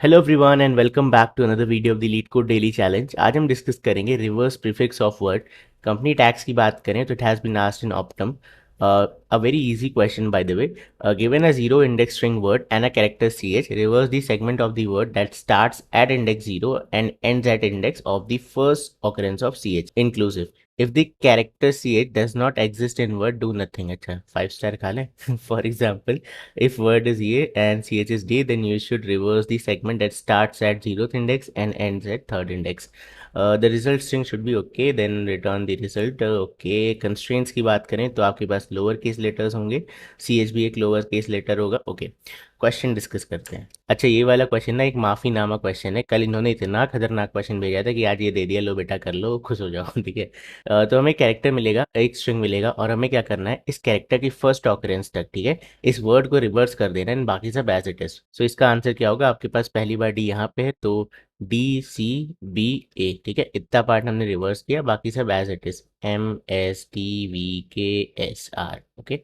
Hello everyone and welcome back to another video of the LeetCode daily challenge. आज हम discuss करेंगे reverse prefix of word. Company tags की बात करें तो it has been asked in Optum. A very easy question by the way. Given a zero index string word and a character ch, reverse the segment of the word that starts at index 0 and ends at index of the first occurrence of ch inclusive. If the character ch does not exist in word, do nothing. अच्छा 5 star खा लें for example, if word is A and ch is D, then you should reverse the segment that starts at 0th index and ends at 3rd index. The result string should be okay, then return the result. Okay, constraints की बात करें तो आपके पास lower case letters होंगे, ch भी एक lower case letter होगा। Okay, question discuss करते हैं। अच्छा, ये वाला क्वेश्चन ना एक माफी नामा क्वेश्चन है। कल इन्होंने इतना खतरनाक क्वेश्चन भेजा था कि आज ये दे दिया, लो बेटा कर लो, खुश हो जाओ। ठीक है। तो हमें कैरेक्टर मिलेगा, एक स्ट्रिंग मिलेगा, और हमें क्या करना है, इस कैरेक्टर की फर्स्ट ऑकरेंस तक, ठीक है, इस वर्ड को रिवर्स कर देना है, बाकी सब एज इट इज। सो इसका आंसर क्या होगा? आपके पास पहली बार डी यहाँ पे है तो DCBA, ठीक है, इतना पार्ट हमने रिवर्स किया, बाकी सब as it is, MSTVKSR। Okay,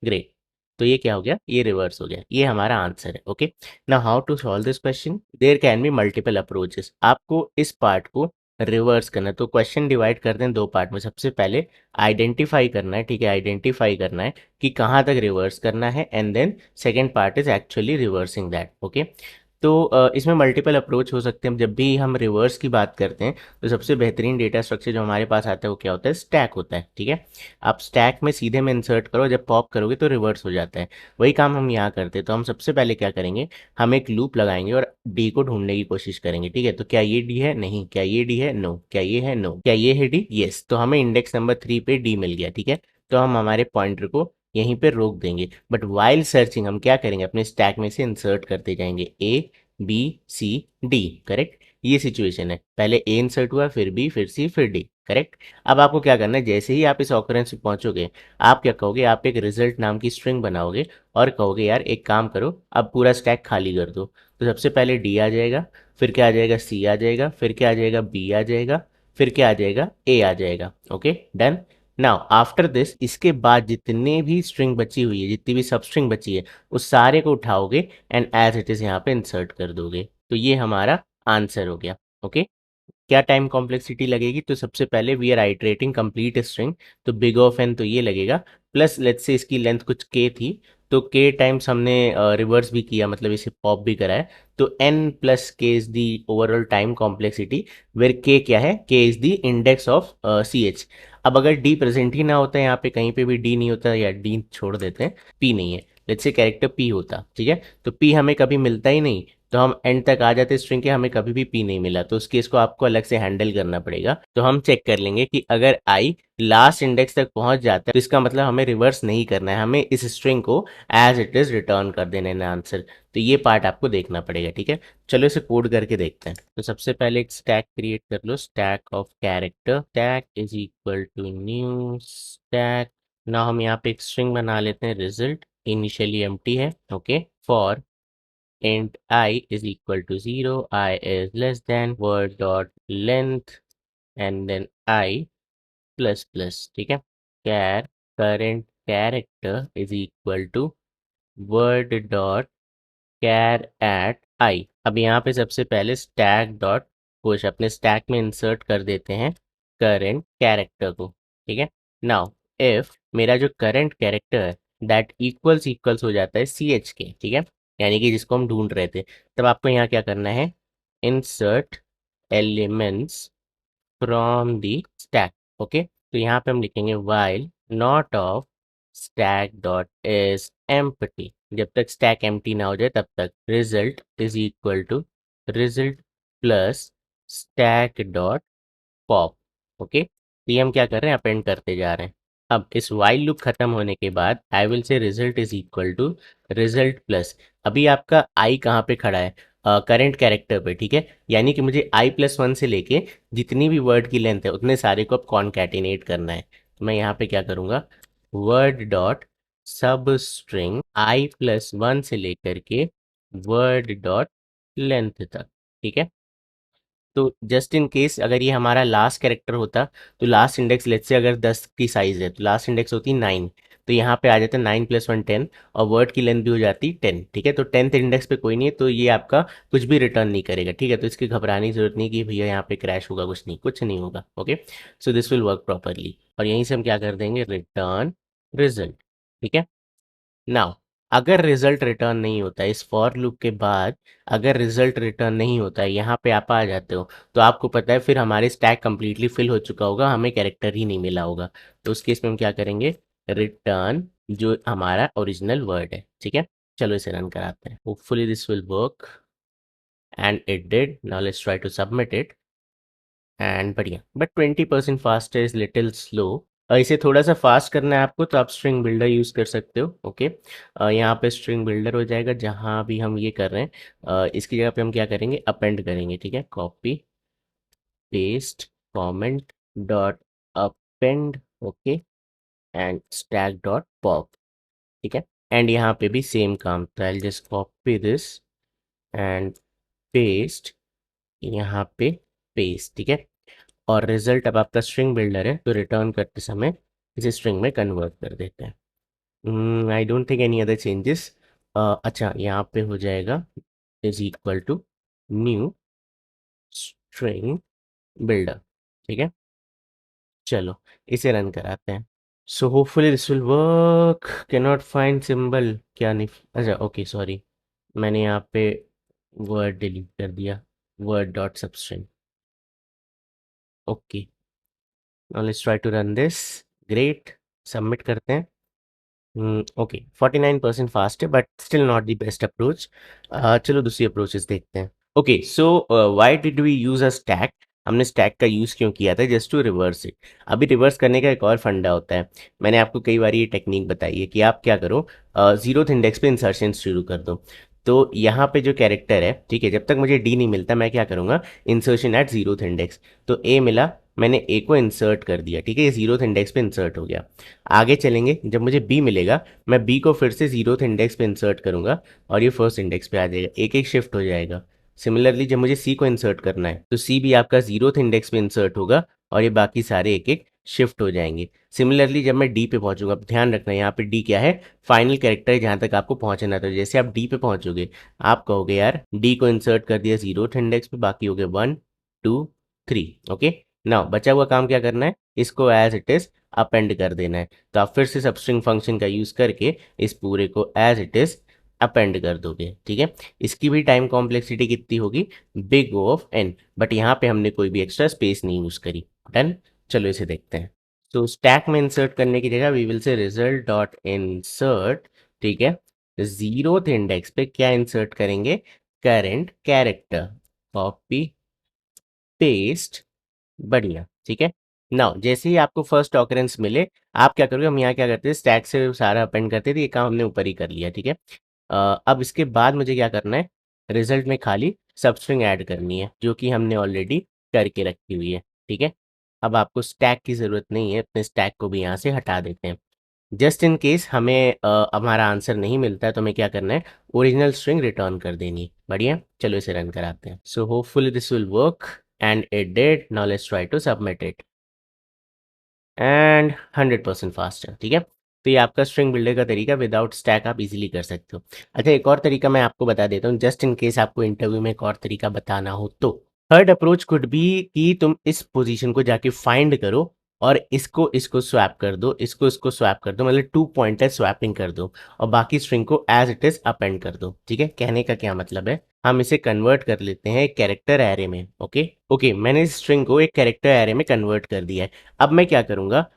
great. तो ये क्या हो गया? ये रिवर्स हो गया, ये हमारा आंसर है। Okay, now how to solve this question? There can be multiple approaches. आपको इस पार्ट को रिवर्स करना है, तो क्वेश्चन डिवाइड करते हैं दो पार्ट में। सबसे पहले आइडेंटिफाई करना है, ठीक है, आइडेंटिफाई करना है कि कहाँ तक रिवर्स करना है, and then second part is actually reversing that. Okay, तो इसमें मल्टीपल अप्रोच हो सकते हैं। जब भी हम रिवर्स की बात करते हैं तो सबसे बेहतरीन डेटा स्ट्रक्चर जो हमारे पास आता है वो क्या होता है? स्टैक होता है। ठीक है, आप स्टैक में सीधे में इंसर्ट करो, जब पॉप करोगे तो रिवर्स हो जाता है। वही काम हम यहाँ करते हैं। तो हम सबसे पहले क्या करेंगे, हम एक लूप लगाएंगे और डी को ढूंढने की कोशिश करेंगे। ठीक है, तो क्या ये डी है? नहीं। क्या ये डी है? नो। क्या ये है? नो। क्या ये है डी? यस। तो हमें इंडेक्स नंबर 3 पे डी मिल गया। ठीक है, तो हम हमारे पॉइंटर को यहीं पे रोक देंगे, बट वाइल सर्चिंग हम क्या करेंगे, अपने स्टैक में से इंसर्ट करते जाएंगे A B C D. Correct, ये सिचुएशन है। पहले ए इंसर्ट हुआ, फिर बी, फिर सी, फिर डी। करेक्ट। अब आपको क्या करना है, जैसे ही आप इस ऑकरेंस पे पहुंचोगे, आप क्या कहोगे, आप एक रिजल्ट नाम की स्ट्रिंग बनाओगे और कहोगे यार एक काम करो, अब पूरा स्टैक खाली कर दो। तो सबसे पहले डी आ जाएगा, फिर क्या आ जाएगा? सी आ जाएगा, फिर क्या आ जाएगा? बी आ जाएगा, फिर क्या आ जाएगा? ए आ जाएगा। Okay, done. Now after this, इसके बाद जितने भी स्ट्रिंग बची हुई है, जितनी भी सब स्ट्रिंग बची है, उस सारे को उठाओगे एंड एज इट इज यहाँ पे इंसर्ट कर दोगे। तो ये हमारा आंसर हो गया। ओके, क्या टाइम कॉम्प्लेक्सिटी लगेगी? तो सबसे पहले वी आर आइट्रेटिंग कंप्लीट स्ट्रिंग, तो बिग ऑफ एन तो ये लगेगा, प्लस लेट्स से इसकी लेंथ कुछ के थी, तो के टाइम्स हमने रिवर्स भी किया, मतलब इसे पॉप भी करा है, तो N plus K is the overall time complexity, where K क्या है? K is the index of C H. अब अगर डी प्रेजेंट ही ना होता है, यहाँ पे कहीं पे भी डी नहीं होता, या डी छोड़ देते हैं, पी नहीं है, लेट्स से कैरेक्टर पी होता, ठीक है, तो पी हमें कभी मिलता ही नहीं, तो हम एंड तक आ जाते स्ट्रिंग के, हमें कभी भी पी नहीं मिला, तो उस केस को आपको अलग से हैंडल करना पड़ेगा। तो हम चेक कर लेंगे कि अगर आई लास्ट इंडेक्स तक पहुंच जाता है तो इसका मतलब हमें रिवर्स नहीं करना है, हमें इस स्ट्रिंग को एज इट इज रिटर्न कर देना है आंसर। तो ये पार्ट आपको देखना पड़ेगा। ठीक है, चलो इसे कोड करके देखते हैं। तो सबसे पहले एक स्टैक क्रिएट कर लो, stack of character, stack is equal to new stack. ना हम यहाँ पे एक स्ट्रिंग बना लेते हैं, रिजल्ट इनिशियली एम्प्टी है। Okay, for int I is equal to 0, I is less than word dot length and then I plus plus। ठीक है, char current character is equal to word dot char at I। अब यहाँ पे सबसे पहले stack dot push अपने stack में insert कर देते हैं current character को। ठीक है, now if मेरा जो current character है that equals हो जाता है ch के, ठीक है, यानी कि जिसको हम ढूंढ रहे थे, तब आपको यहाँ क्या करना है, insert elements from the stack. Okay, तो यहाँ पे हम लिखेंगे while not of stack dot is empty, जब तक स्टैक एम्प्टी ना हो जाए तब तक result is equal to result plus stack dot pop. Okay, तो ये हम क्या कर रहे हैं, अपेंड करते जा रहे हैं। अब इस वाइल लूप खत्म होने के बाद I will say result is equal to result plus, अभी आपका आई कहाँ पे खड़ा है? करंट कैरेक्टर पे। ठीक है, यानी कि मुझे i+1 से लेके जितनी भी वर्ड की लेंथ है उतने सारे को अब कॉन्कैटिनेट करना है। तो मैं यहाँ पे क्या करूँगा, वर्ड डॉट सब स्ट्रिंग i+1 से लेकर के वर्ड डॉट लेंथ तक। ठीक है, तो जस्ट इन केस अगर ये हमारा लास्ट कैरेक्टर होता, तो लास्ट इंडेक्स लेट्स से अगर 10 की साइज है तो लास्ट इंडेक्स होती 9, तो यहाँ पे आ जाता है 9 + 1 10 और वर्ड की लेंथ भी हो जाती 10। ठीक है, तो 10th इंडेक्स पे कोई नहीं है, तो ये आपका कुछ भी रिटर्न नहीं करेगा। ठीक है, तो इसकी घबराने की जरूरत नहीं कि भैया यहाँ पे क्रैश होगा, कुछ नहीं होगा। Okay, so this will work properly. और यहीं से हम क्या कर देंगे, रिटर्न रिजल्ट। ठीक है, नाउ अगर रिजल्ट रिटर्न नहीं होता है इस फॉर लूप के बाद, अगर रिजल्ट रिटर्न नहीं होता है, यहाँ पे आप आ जाते हो, तो आपको पता है फिर हमारे स्टैक कंप्लीटली फिल हो चुका होगा, हमें कैरेक्टर ही नहीं मिला होगा। तो उस केस में हम क्या करेंगे, रिटर्न जो हमारा ओरिजिनल वर्ड है। ठीक है, चलो इसे रन कराते हैं, hopefully this will work and it did. Now let's try to submit it and बढ़िया, but 20% fast is little slow. इसे थोड़ा सा फास्ट करना है आपको, तो आप स्ट्रिंग बिल्डर यूज़ कर सकते हो। ओके, यहाँ पे स्ट्रिंग बिल्डर हो जाएगा जहाँ भी हम ये कर रहे हैं। इसकी जगह पे हम क्या करेंगे, अपेंड करेंगे। ठीक है, copy paste comment dot append. Okay, and stack dot pop. ठीक है, एंड यहाँ पे भी सेम काम, तो I just copy this and paste, यहाँ पे पेस्ट। ठीक है, और रिजल्ट अब आपका स्ट्रिंग बिल्डर है, तो रिटर्न करते समय इसे स्ट्रिंग में कन्वर्ट कर देते हैं। I don't think any other changes. अच्छा, यहाँ पे हो जाएगा is equal to new string builder. ठीक है, चलो इसे रन कराते हैं। So hopefully this will work. Can not find symbol, क्या नहीं, अच्छा ओके सॉरी, मैंने यहाँ पे वर्ड डिलीट कर दिया, word dot substring. Okay, now let's try to run this. Great, submit करते हैं। ओके, 49% फास्ट है, but still not the best approach. चलो दूसरी अप्रोचेस देखते हैं। Okay, so why did we use a stack, हमने स्टैक का यूज़ क्यों किया था, जस्ट टू रिवर्स इट। अभी रिवर्स करने का एक और फंडा होता है, मैंने आपको कई बार ये टेक्निक बताई है कि आप क्या करो, जीरोथ इंडेक्स पे इंसर्शन शुरू कर दो। तो यहाँ पे जो कैरेक्टर है, ठीक है, जब तक मुझे डी नहीं मिलता मैं क्या करूँगा, इंसर्शन एट जीरोथ इंडेक्स। तो ए मिला, मैंने ए को इंसर्ट कर दिया। ठीक है, ये जीरोथ इंडेक्स पे इंसर्ट हो गया। आगे चलेंगे, जब मुझे बी मिलेगा, मैं बी को फिर से जीरोथ इंडेक्स पे इंसर्ट करूंगा और ये फर्स्ट इंडेक्स पे आ जाएगा, एक एक शिफ्ट हो जाएगा। सिमिलरली जब मुझे सी को इंसर्ट करना है, तो सी भी आपका जीरोथ इंडेक्स पे इंसर्ट होगा और ये बाकी सारे एक एक शिफ्ट हो जाएंगे। सिमिलरली जब मैं डी पे पहुंचूंगा, अब ध्यान रखना यहाँ पे डी क्या है, फाइनल कैरेक्टर है जहां तक आपको पहुंचना था। तो जैसे आप डी पे पहुंचोगे, आप कहोगे यार डी को इंसर्ट कर दिया जीरोथ इंडेक्स पे, बाकी हो गए 1 2 3। ओके, नाउ बचा हुआ काम क्या करना है, इसको एज इट इज अपेंड कर देना है। तो आप फिर से सबस्ट्रिंग फंक्शन का यूज करके इस पूरे को एज इट इज अपेंड कर दोगे। ठीक है, इसकी भी टाइम कॉम्प्लेक्सिटी कितनी होगी, big O of n, but यहाँ पे हमने कोई भी एक्स्ट्रा स्पेस नहीं यूज करी। डन, चलो इसे देखते हैं। तो स्टैक में इंसर्ट करने की जगह we will say result dot insert. ठीक है, जीरोथ इंडेक्स पे क्या इंसर्ट करेंगे, करेंट कैरेक्टर, कॉपी पेस्ट, बढ़िया। ठीक है, नाउ जैसे ही आपको फर्स्ट ऑकरेंस मिले, आप क्या करोगे, हम यहाँ क्या करते हैं, स्टैक से सारा अपेंड करते थे, ये काम हमने ऊपर ही कर लिया। ठीक है, अब इसके बाद मुझे क्या करना है, रिजल्ट में खाली सबस्ट्रिंग ऐड करनी है, जो कि हमने ऑलरेडी करके रखी हुई है। ठीक है, अब आपको स्टैक की ज़रूरत नहीं है, अपने स्टैक को भी यहाँ से हटा देते हैं। जस्ट इन केस हमें हमारा आंसर नहीं मिलता है, तो हमें क्या करना है, ओरिजिनल स्ट्रिंग रिटर्न कर देनी है। बढ़िया, चलो इसे रन कराते हैं। So hopefully this will work and it did. Now let's try to submit it and 100% fast है। ठीक है, तो ये आपका स्ट्रिंग बिल्डर का तरीका, विदाउट स्टैक आप इजीली कर सकते हो। अच्छा, एक और तरीका मैं आपको बता देता हूँ, जस्ट इन केस आपको इंटरव्यू में एक और तरीका बताना हो तो। थर्ड अप्रोच कुड बी कि तुम इस पोजीशन को जाके फाइंड करो और इसको इसको स्वैप कर दो, इसको इसको स्वैप कर दो, मतलब 2 पॉइंटर स्वैपिंग कर दो और बाकी स्ट्रिंग को एज इट इज अपेंड कर दो। ठीक है, कहने का क्या मतलब है, हम इसे कन्वर्ट कर लेते हैं एक कैरेक्टर एरे में। ओके ओके, मैंने इस स्ट्रिंग को एक कैरेक्टर एरे में कन्वर्ट कर दिया है। अब मैं क्या करूंगा,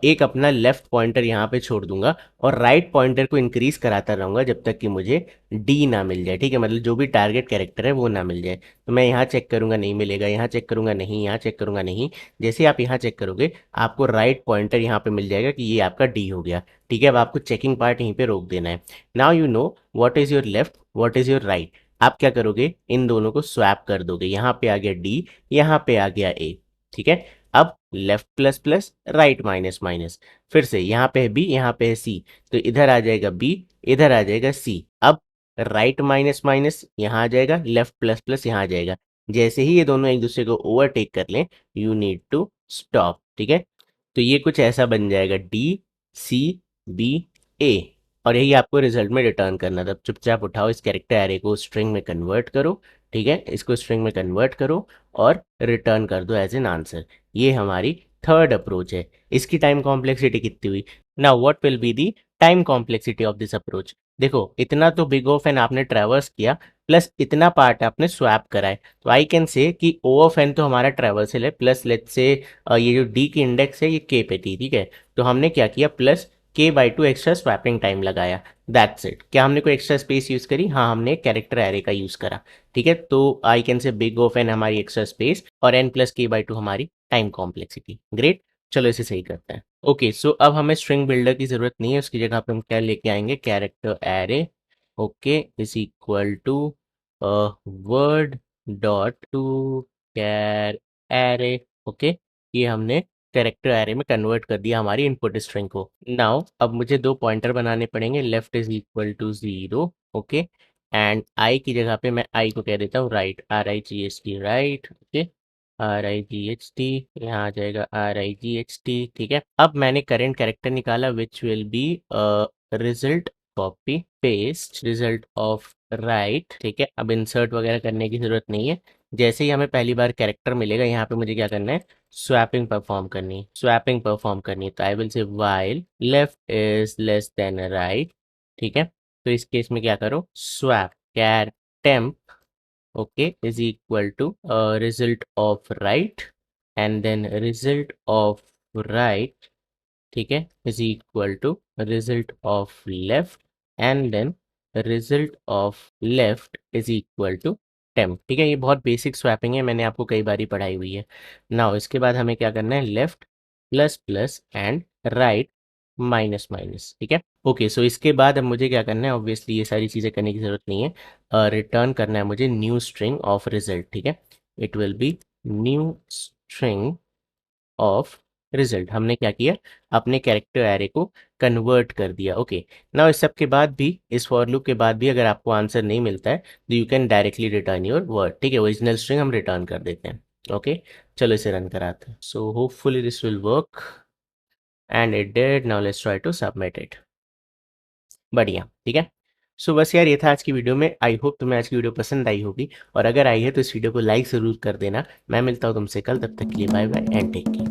एक अपना लेफ्ट पॉइंटर यहाँ पे छोड़ दूंगा और राइट पॉइंटर को इंक्रीज कराता रहूंगा जब तक कि मुझे डी ना मिल जाए। ठीक है, मतलब जो भी टारगेट कैरेक्टर है वो ना मिल जाए। तो मैं यहाँ चेक करूंगा, नहीं मिलेगा, यहाँ चेक करूंगा, नहीं, यहाँ चेक करूंगा, नहीं। जैसे आप यहाँ चेक करोगे, आपको राइट पॉइंटर यहाँ पे मिल जाएगा कि ये आपका डी हो गया। ठीक है, अब आपको चेकिंग पार्ट यहीं पे रोक देना है। Now you know what is your left, what is your right. आप क्या करोगे, इन दोनों को स्वैप कर दोगे, यहाँ पे आ गया डी, यहाँ पे आ गया ए। ठीक है, अब left plus plus, right minus minus, फिर से यहाँ पे है बी, यहाँ पे है सी, तो इधर आ जाएगा बी, इधर आ जाएगा सी। अब राइट माइनस माइनस यहाँ आ जाएगा, लेफ्ट प्लस प्लस यहाँ आ जाएगा। जैसे ही ये दोनों एक दूसरे को ओवरटेक कर लें, यू नीड टू स्टॉप। ठीक है, तो ये कुछ ऐसा बन जाएगा, डी सी बी ए, और यही आपको रिजल्ट में रिटर्न करना था। चुपचाप उठाओ इस कैरेक्टर एरे को स्ट्रिंग में कन्वर्ट करो, ठीक है, इसको स्ट्रिंग में कन्वर्ट करो और रिटर्न कर दो एज एन आंसर। ये हमारी थर्ड अप्रोच है। इसकी टाइम कॉम्प्लेक्सिटी कितनी हुई? Now what will be the time complexity of this approach? देखो इतना तो बिग ऑफ एन आपने ट्रैवर्स किया, प्लस इतना पार्ट आपने स्वैप करा है, तो आई कैन से कि ओ ऑफ एन तो हमारा ट्रैवर्सल है, प्लस लेट्स से ये जो डी की इंडेक्स है ये के पे थी, ठीक है, तो हमने क्या किया प्लस के by two extra swapping time लगाया। That's it. क्या हमने कोई एक्स्ट्रा स्पेस यूज करी? हाँ, हमने कैरेक्टर एरे का यूज करा, ठीक है। तो I can say big of N हमारी एक्स्ट्रा स्पेस और एन प्लस के बाई टू हमारी टाइम कॉम्प्लेक्सिटी। ग्रेट, चलो इसे सही करते हैं। ओके सो अब हमें स्ट्रिंग बिल्डर की जरूरत नहीं है, उसकी जगह पे हम क्या लेके आएंगे, character array, okay, is equal to word dot to char array, okay, ये हमने कैरेक्टर एरे में कन्वर्ट कर दिया हमारी इनपुट स्ट्रिंग को। नाउ अब मुझे दो पॉइंटर बनाने पड़ेंगे, left is equal to 0, okay, and I की जगह पे मैं आई को कह देता हूँ right, RIGHT right, okay, RIGHT, यहाँ आ जाएगा RIGHT, ठीक है। अब मैंने करेंट कैरेक्टर निकाला which will be result copy paste result of right, ठीक है। अब इंसर्ट वगैरह करने की जरूरत नहीं है, जैसे ही हमें पहली बार कैरेक्टर मिलेगा यहाँ पे मुझे क्या करना है, स्वैपिंग परफॉर्म करनी है, स्वैपिंग परफॉर्म करनी है। तो I will say while left is less than right, ठीक है, तो इस केस में क्या करो, swap char temp, okay, is equal to result of right, and then result of right, ठीक है, is equal to result of left, and then result of left is equal to temp, ठीक है। ये बहुत basic swapping है, मैंने आपको कई बार ही पढ़ाई हुई है। नाउ इसके बाद हमें क्या करना है, left plus plus and right minus minus, ठीक है। ओके सो इसके बाद अब मुझे क्या करना है, ऑब्वियसली ये सारी चीज़ें करने की ज़रूरत नहीं है, रिटर्न करना है मुझे न्यू स्ट्रिंग ऑफ रिजल्ट, ठीक है, it will be new string of result. हमने क्या किया, अपने कैरेक्टर एरे को कन्वर्ट कर दिया। ओके नाउ इस सब के बाद भी, इस फॉर लूप के बाद भी अगर आपको आंसर नहीं मिलता है तो you can directly return your word, ठीक है, ओरिजिनल स्ट्रिंग हम रिटर्न कर देते हैं। ओके चलो इसे रन कराते हैं। So hopefully this will work and it did. Now let's try to submit it. बढ़िया, ठीक है। सो बस यार ये था आज की वीडियो में। आई होप तुम्हें आज की वीडियो पसंद आई होगी, और अगर आई है तो इस वीडियो को लाइक ज़रूर कर देना। मैं मिलता हूँ तुमसे कल, तब तक के लिए bye bye and take care.